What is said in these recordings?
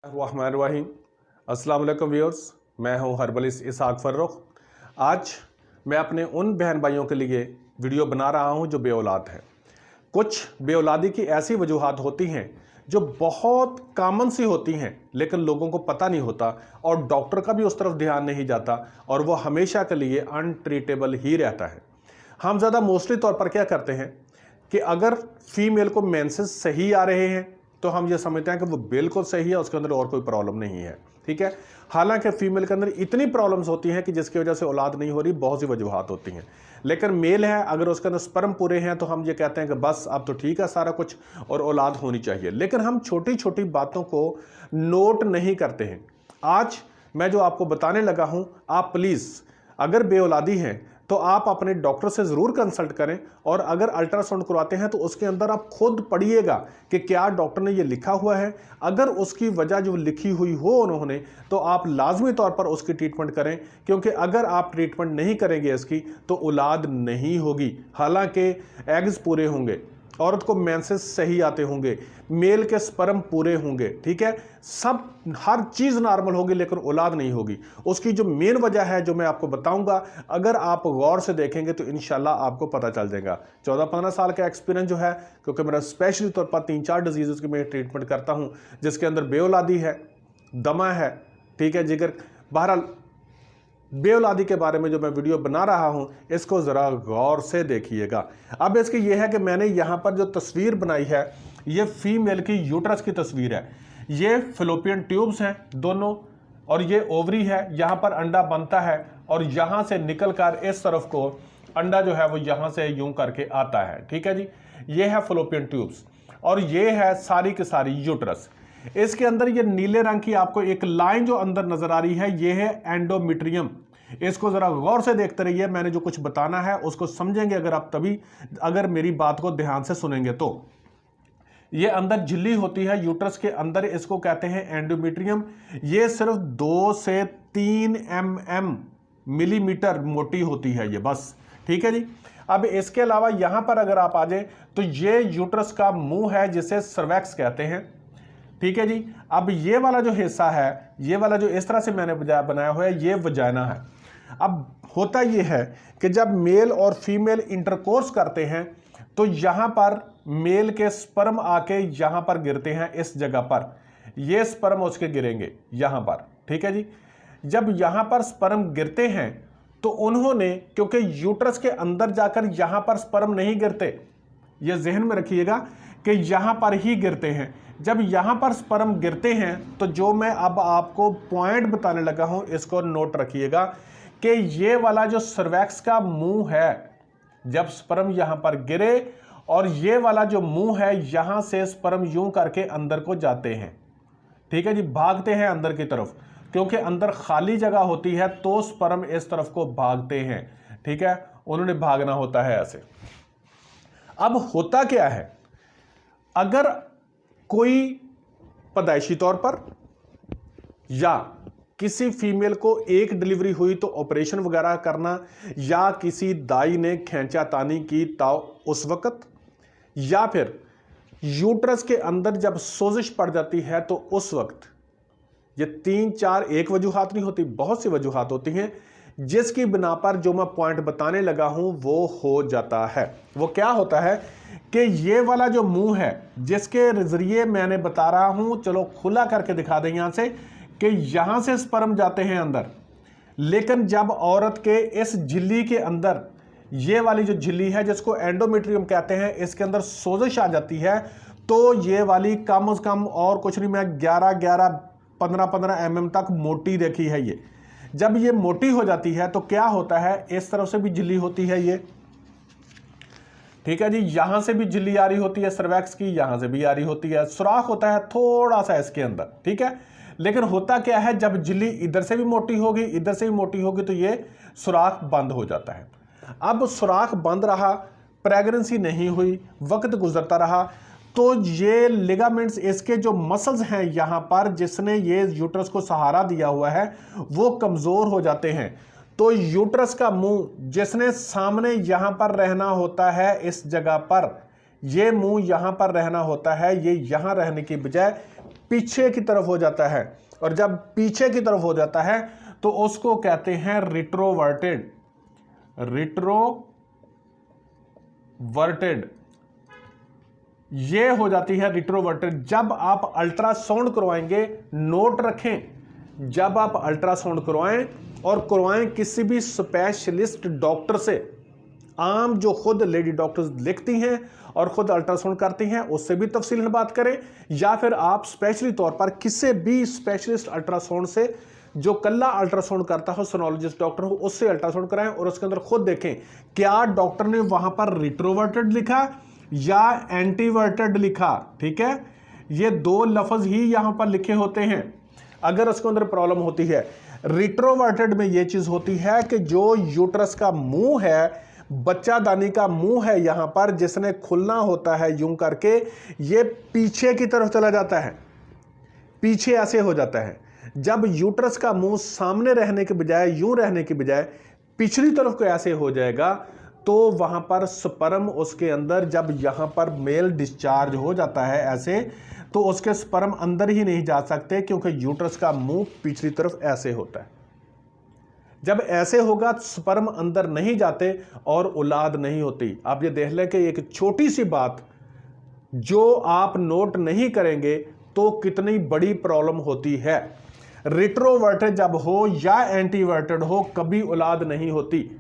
रहमानिर्रहीम। अस्सलाम वालेकुम व्यूअर्स, मैं हूं हर्बलिस्ट इसहाक फर्रुख। आज मैं अपने उन बहन भाइयों के लिए वीडियो बना रहा हूं जो बेऔलाद हैं। कुछ बेऔलादी की ऐसी वजूहात होती हैं जो बहुत कॉमन सी होती हैं, लेकिन लोगों को पता नहीं होता और डॉक्टर का भी उस तरफ ध्यान नहीं जाता और वो हमेशा के लिए अनट्रीटेबल ही रहता है। हम ज़्यादा मोस्टली तौर पर क्या करते हैं कि अगर फीमेल को मेंसेस सही आ रहे हैं तो हम ये समझते हैं कि वो बिल्कुल सही है, उसके अंदर और कोई प्रॉब्लम नहीं है। ठीक है, हालांकि फीमेल के अंदर इतनी प्रॉब्लम्स होती हैं कि जिसकी वजह से औलाद नहीं हो रही, बहुत सी वजूहात होती हैं। लेकिन मेल है, अगर उसके अंदर स्पर्म पूरे हैं तो हम ये कहते हैं कि बस अब तो ठीक है सारा कुछ और औलाद होनी चाहिए। लेकिन हम छोटी छोटी बातों को नोट नहीं करते हैं। आज मैं जो आपको बताने लगा हूं, आप प्लीज़ अगर बेऔलादी हैं तो आप अपने डॉक्टर से ज़रूर कंसल्ट करें और अगर अल्ट्रासाउंड करवाते हैं तो उसके अंदर आप खुद पढ़िएगा कि क्या डॉक्टर ने ये लिखा हुआ है। अगर उसकी वजह जो लिखी हुई हो उन्होंने, तो आप लाजमी तौर पर उसकी ट्रीटमेंट करें, क्योंकि अगर आप ट्रीटमेंट नहीं करेंगे इसकी तो औलाद नहीं होगी। हालांकि एग्स पूरे होंगे, औरत को मेंसेस सही आते होंगे, मेल के स्पर्म पूरे होंगे, ठीक है, सब हर चीज़ नॉर्मल होगी, लेकिन औलाद नहीं होगी। उसकी जो मेन वजह है जो मैं आपको बताऊंगा, अगर आप गौर से देखेंगे तो इंशाल्लाह आपको पता चल जाएगा। 14-15 साल का एक्सपीरियंस जो है, क्योंकि मेरा स्पेशली तौर पर 3-4 डिजीज़ की मैं ट्रीटमेंट करता हूँ, जिसके अंदर बेऔलादी है, दमा है, ठीक है, जिगर। बहरहाल बेऔलादी के बारे में जो मैं वीडियो बना रहा हूं, इसको ज़रा गौर से देखिएगा। अब इसकी यह है कि मैंने यहाँ पर जो तस्वीर बनाई है, ये फीमेल की यूट्रस की तस्वीर है। ये फिलोपियन ट्यूब्स हैं दोनों और ये ओवरी है। यहाँ पर अंडा बनता है और यहाँ से निकल कर इस तरफ को अंडा जो है वो यहाँ से यूं करके आता है। ठीक है जी, ये है फिलोपियन ट्यूब्स और ये है सारी की सारी यूट्रस। इसके अंदर ये नीले रंग की आपको एक लाइन जो अंदर नजर आ रही है, ये है एंडोमेट्रियम। इसको जरा गौर से देखते रहिए, मैंने जो कुछ बताना है उसको समझेंगे अगर आप, तभी अगर मेरी बात को ध्यान से सुनेंगे तो। ये अंदर झिल्ली होती है यूट्रस के अंदर, इसको कहते हैं एंडोमेट्रियम। ये सिर्फ 2 से 3 मिलीमीटर मोटी होती है ये, बस। ठीक है जी। अब इसके अलावा यहां पर अगर आप आ जाए तो ये यूट्रस का मुंह है जिसे सर्वैक्स कहते हैं। ठीक है जी। अब ये वाला जो हिस्सा है, ये वाला जो इस तरह से मैंने बनाया हुआ है, ये वजाइना है। अब होता ये है कि जब मेल और फीमेल इंटरकोर्स करते हैं तो यहां पर मेल के स्पर्म आके यहां पर गिरते हैं, इस जगह पर ये स्पर्म उसके गिरेंगे यहां पर। ठीक है जी। जब यहां पर स्पर्म गिरते हैं तो उन्होंने, क्योंकि यूट्रस के अंदर जाकर यहां पर स्पर्म नहीं गिरते, ये जहन में रखिएगा कि यहां पर ही गिरते हैं। जब यहां पर स्पर्म गिरते हैं तो जो मैं अब आपको पॉइंट बताने लगा हूं, इसको नोट रखिएगा कि ये वाला जो सर्वैक्स का मुंह है, जब स्पर्म यहां पर गिरे और ये वाला जो मुंह है, यहां से स्पर्म यूं करके अंदर को जाते हैं। ठीक है जी, भागते हैं अंदर की तरफ, क्योंकि अंदर खाली जगह होती है तो स्पर्म इस तरफ को भागते हैं। ठीक है, उन्होंने भागना होता है ऐसे। अब होता क्या है, अगर कोई पैदाइशी तौर पर या किसी फीमेल को एक डिलीवरी हुई तो ऑपरेशन वगैरह करना, या किसी दाई ने खींचा तानी की ताऊ उस वक्त, या फिर यूट्रस के अंदर जब सोजिश पड़ जाती है तो उस वक्त, ये 3-4 एक वजूहात नहीं होती, बहुत सी वजूहात होती हैं, जिसकी बिना पर जो मैं पॉइंट बताने लगा हूं वो हो जाता है। वो क्या होता है कि ये वाला जो मुंह है जिसके जरिए मैंने बता रहा हूं, चलो खुला करके दिखा दें यहां से, कि यहां से स्पर्म जाते हैं अंदर, लेकिन जब औरत के इस झिल्ली के अंदर, ये वाली जो झिल्ली है जिसको एंडोमेट्रियम कहते हैं, इसके अंदर सोजिश आ जाती है, तो ये वाली कम से कम और कुछ नहीं, मैं 11-11, 15-15 mm तक मोटी देखी है ये। जब ये मोटी हो जाती है तो क्या होता है, इस तरफ से भी झिल्ली होती है ये। ठीक है जी, यहां से भी झिल्ली आ रही होती है सर्वैक्स की, यहां से भी आ रही होती है, सुराख होता है थोड़ा सा इसके अंदर। ठीक है, लेकिन होता क्या है, जब झिल्ली इधर से भी मोटी होगी, इधर से भी मोटी होगी, तो ये सुराख बंद हो जाता है। अब सुराख बंद रहा, प्रेगनेंसी नहीं हुई, वक्त गुजरता रहा, तो ये लिगामेंट्स, इसके जो मसल्स हैं यहां पर, जिसने ये यूट्रस को सहारा दिया हुआ है, वो कमजोर हो जाते हैं। तो यूट्रस का मुंह, जिसने सामने यहां पर रहना होता है, इस जगह पर ये मुंह यहां पर रहना होता है, ये यहां रहने की बजाय पीछे की तरफ हो जाता है, और जब पीछे की तरफ हो जाता है तो उसको कहते हैं रिट्रोवर्टेड। रिट्रोवर्टेड ये हो जाती है रिट्रोवर्टेड। जब आप अल्ट्रासाउंड करवाएंगे, नोट रखें, जब आप अल्ट्रासाउंड करवाएं और करवाएं किसी भी स्पेशलिस्ट डॉक्टर से, आम जो खुद लेडी डॉक्टर्स लिखती हैं और खुद अल्ट्रासाउंड करती हैं, उससे भी तफसील में बात करें, या फिर आप स्पेशली तौर पर किसी भी स्पेशलिस्ट अल्ट्रासाउंड से जो कल्ला अल्ट्रासाउंड करता हो, सोनोलॉजिस्ट डॉक्टर हो, उससे अल्ट्रासाउंड कराएं और उसके अंदर खुद देखें क्या डॉक्टर ने वहां पर रिट्रोवर्टेड लिखा या एंटीवर्टेड लिखा। ठीक है, ये दो लफ्ज ही यहां पर लिखे होते हैं। अगर उसके अंदर प्रॉब्लम होती है, रिट्रोवर्टेड में यह चीज होती है कि जो यूट्रस का मुंह है, बच्चादानी का मुंह है यहां पर, जिसने खुलना होता है यूं करके, ये पीछे की तरफ चला जाता है, पीछे ऐसे हो जाता है। जब यूट्रस का मुंह सामने रहने के बजाय, यूं रहने के बजाय पिछली तरफ को ऐसे हो जाएगा, तो वहां पर स्पर्म उसके अंदर, जब यहां पर मेल डिस्चार्ज हो जाता है ऐसे, तो उसके स्पर्म अंदर ही नहीं जा सकते, क्योंकि यूट्रस का मुंह पिछली तरफ ऐसे होता है। जब ऐसे होगा स्पर्म अंदर नहीं जाते और औलाद नहीं होती। आप ये देख लें कि एक छोटी सी बात जो आप नोट नहीं करेंगे तो कितनी बड़ी प्रॉब्लम होती है। रिट्रोवर्टेड जब हो या एंटीवर्टेड हो, कभी औलाद नहीं होती।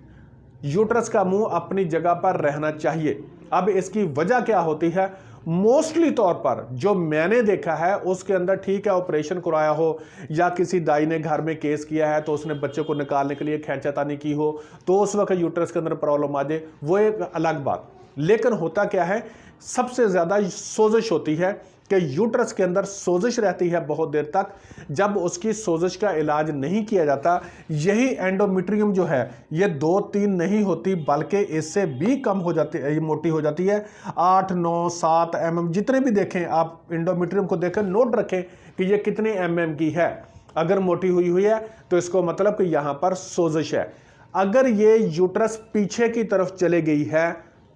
यूट्रस का मुंह अपनी जगह पर रहना चाहिए। अब इसकी वजह क्या होती है? मोस्टली तौर पर जो मैंने देखा है उसके अंदर, ठीक है, ऑपरेशन कराया हो या किसी दाई ने घर में केस किया है तो उसने बच्चे को निकालने के लिए खींचातानी की हो, तो उस वक्त यूट्रस के अंदर प्रॉब्लम आ जाए, वो एक अलग बात। लेकिन होता क्या है, सबसे ज्यादा सोजिश होती है कि यूट्रस के अंदर सोजिश रहती है बहुत देर तक। जब उसकी सोजिश का इलाज नहीं किया जाता, यही एंडोमेट्रियम जो है ये 2-3 नहीं होती, बल्कि इससे भी कम हो जाती है, ये मोटी हो जाती है। 8, 9, 7 mm जितने भी देखें आप एंडोमेट्रियम को देखें, नोट रखें कि ये कितने mm की है। अगर मोटी हुई है तो इसको मतलब कि यहाँ पर सोजिश है। अगर ये यूट्रस पीछे की तरफ चले गई है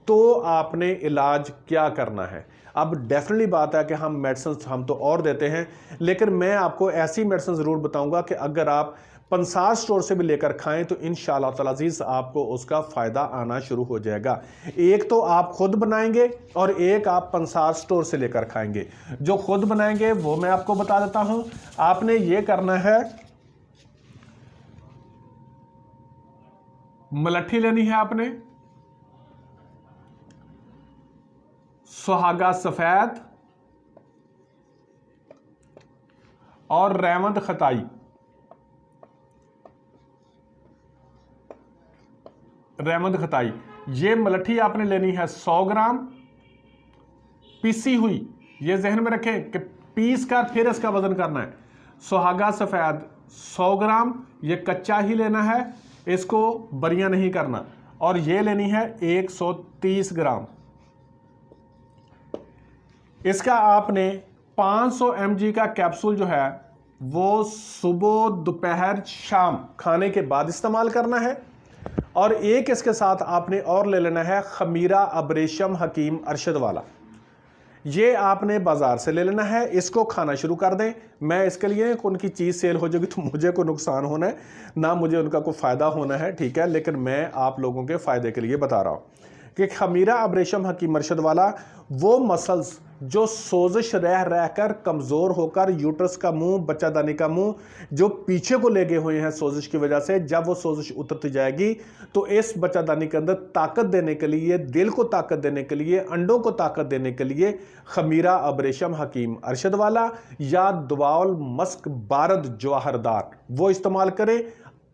तो आपने इलाज क्या करना है? अब डेफिनेटली बात है कि हम मेडिसिन हम तो और देते हैं, लेकिन मैं आपको ऐसी मेडिसिन ज़रूर बताऊंगा कि अगर आप पंसार स्टोर से भी लेकर खाएं तो इंशाअल्लाह ताला अज़ीज़ आपको उसका फ़ायदा आना शुरू हो जाएगा। एक तो आप खुद बनाएंगे और एक आप पंसार स्टोर से लेकर खाएंगे। जो खुद बनाएंगे वो मैं आपको बता देता हूँ। आपने ये करना है, मलट्ठी लेनी है आपने, सुहागा सफेद और रेवंद खताई। रेवंद खताई ये मलट्ठी आपने लेनी है 100 ग्राम पीसी हुई। ये जहन में रखें कि पीस कर फिर इसका वजन करना है। सुहागा सफेद 100 ग्राम, ये कच्चा ही लेना है, इसको बरिया नहीं करना। और ये लेनी है 130 ग्राम। इसका आपने 500 mg का कैप्सूल जो है वो सुबह, दोपहर, शाम खाने के बाद इस्तेमाल करना है। और एक इसके साथ आपने और ले लेना है खमीरा अब्रेशम हकीम अरशद वाला। ये आपने बाजार से ले लेना है, इसको खाना शुरू कर दें। मैं इसके लिए उनकी चीज़ सेल हो जाएगी तो मुझे कोई नुकसान होना है ना, मुझे उनका कोई फ़ायदा होना है, ठीक है, लेकिन मैं आप लोगों के फ़ायदे के लिए बता रहा हूँ कि खमीरा अब्रेशम हकीम अरशद वाला वो मसल्स जो सोजिश रह कर कमज़ोर होकर यूट्रस का मुंह, बच्चादानी का मुंह जो पीछे को ले गए हुए हैं सोजिश की वजह से, जब वो सोजिश उतरती जाएगी तो इस बच्चादानी के अंदर ताकत देने के लिए, दिल को ताकत देने के लिए, अंडों को ताकत देने के लिए खमीरा अब्रेशम हकीम अरशद वाला या दुआउल मस्क बारद जवाहरदार वो इस्तेमाल करें।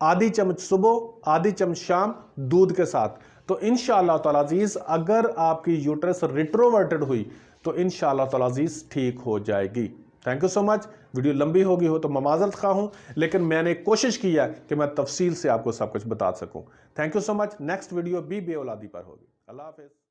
आधी चम्मच सुबह, आधी चम्मच शाम दूध के साथ। तो इंशाअल्लाह ताला अज़ीज़ अगर आपकी यूट्रस रिट्रोवर्टेड हुई तो इंशाअल्लाह ताला अज़ीज़ ठीक हो जाएगी। Thank you so much. Video लंबी होगी हो तो मैं माज़रत खा हूँ, लेकिन मैंने कोशिश की है कि मैं तफसील से आपको सब कुछ बता सकूँ। Thank you so much. Next video भी बेऔलादी पर होगी। अल्लाह हाफ़िज़।